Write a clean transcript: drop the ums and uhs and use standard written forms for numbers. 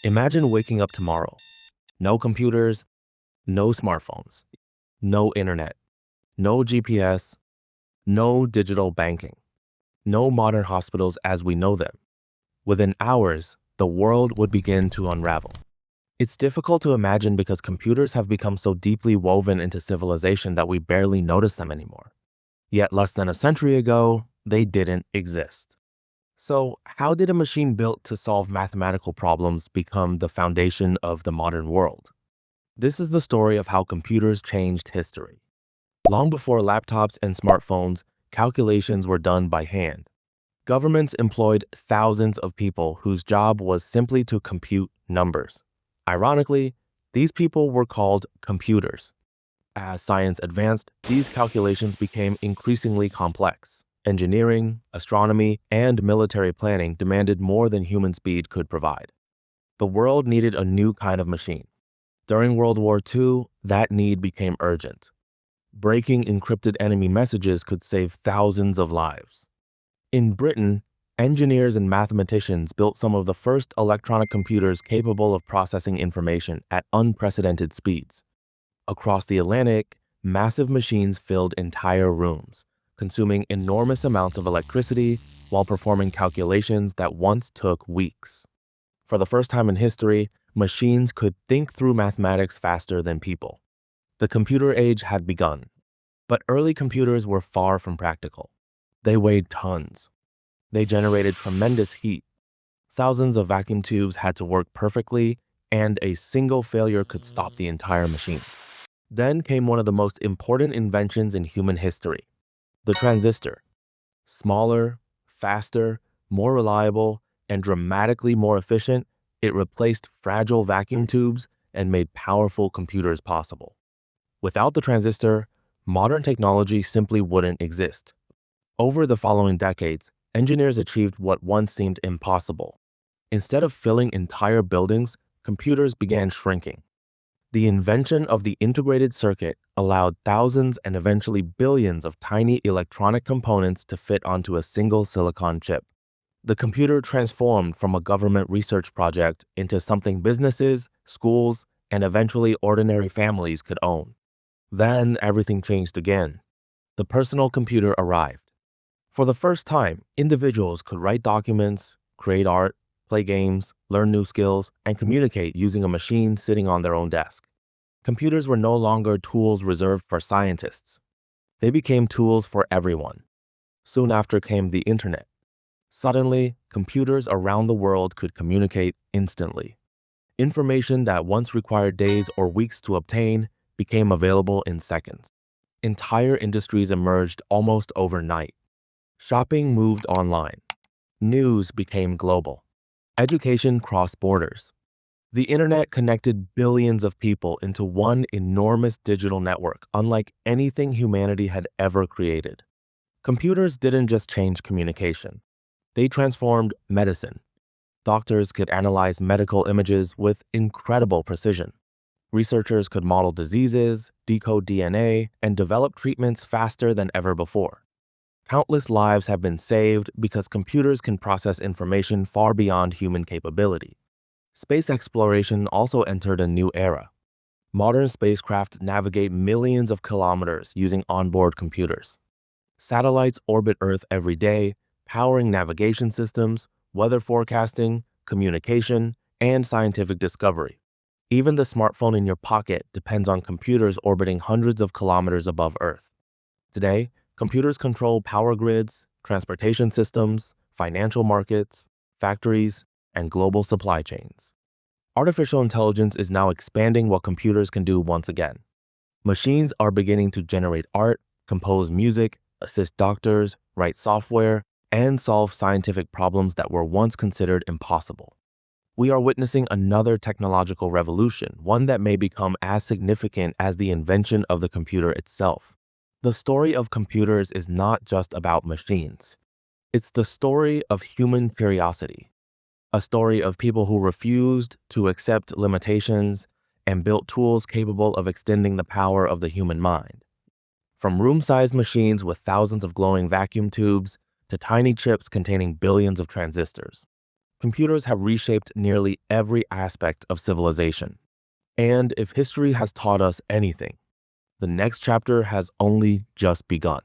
Imagine waking up tomorrow. No computers, no smartphones, no internet, no GPS, no digital banking, no modern hospitals as we know them. Within hours, the world would begin to unravel. It's difficult to imagine because computers have become so deeply woven into civilization that we barely notice them anymore. Yet less than a century ago, they didn't exist. So, how did a machine built to solve mathematical problems become the foundation of the modern world? This is the story of how computers changed history. Long before laptops and smartphones, calculations were done by hand. Governments employed thousands of people whose job was simply to compute numbers. Ironically, these people were called computers. As science advanced, these calculations became increasingly complex. Engineering, astronomy, and military planning demanded more than human speed could provide. The world needed a new kind of machine. During World War II, that need became urgent. Breaking encrypted enemy messages could save thousands of lives. In Britain, engineers and mathematicians built some of the first electronic computers capable of processing information at unprecedented speeds. Across the Atlantic, massive machines filled entire rooms, consuming enormous amounts of electricity while performing calculations that once took weeks. For the first time in history, machines could think through mathematics faster than people. The computer age had begun, but early computers were far from practical. They weighed tons. They generated tremendous heat. Thousands of vacuum tubes had to work perfectly, and a single failure could stop the entire machine. Then came one of the most important inventions in human history, the transistor. Smaller, faster, more reliable, and dramatically more efficient, it replaced fragile vacuum tubes and made powerful computers possible. Without the transistor, modern technology simply wouldn't exist. Over the following decades, engineers achieved what once seemed impossible. Instead of filling entire buildings, computers began shrinking. The invention of the integrated circuit allowed thousands and eventually billions of tiny electronic components to fit onto a single silicon chip. The computer transformed from a government research project into something businesses, schools, and eventually ordinary families could own. Then everything changed again. The personal computer arrived. For the first time, individuals could write documents, create art, play games, learn new skills, and communicate using a machine sitting on their own desk. Computers were no longer tools reserved for scientists. They became tools for everyone. Soon after came the internet. Suddenly, computers around the world could communicate instantly. Information that once required days or weeks to obtain became available in seconds. Entire industries emerged almost overnight. Shopping moved online. News became global. Education crossed borders. The internet connected billions of people into one enormous digital network, unlike anything humanity had ever created. Computers didn't just change communication. They transformed medicine. Doctors could analyze medical images with incredible precision. Researchers could model diseases, decode DNA, and develop treatments faster than ever before. Countless lives have been saved because computers can process information far beyond human capability. Space exploration also entered a new era. Modern spacecraft navigate millions of kilometers using onboard computers. Satellites orbit Earth every day, powering navigation systems, weather forecasting, communication, and scientific discovery. Even the smartphone in your pocket depends on computers orbiting hundreds of kilometers above Earth. Today, computers control power grids, transportation systems, financial markets, factories, and global supply chains. Artificial intelligence is now expanding what computers can do once again. Machines are beginning to generate art, compose music, assist doctors, write software, and solve scientific problems that were once considered impossible. We are witnessing another technological revolution, one that may become as significant as the invention of the computer itself. The story of computers is not just about machines. It's the story of human curiosity, a story of people who refused to accept limitations and built tools capable of extending the power of the human mind. From room-sized machines with thousands of glowing vacuum tubes to tiny chips containing billions of transistors, Computers have reshaped nearly every aspect of civilization. And if history has taught us anything, the next chapter has only just begun.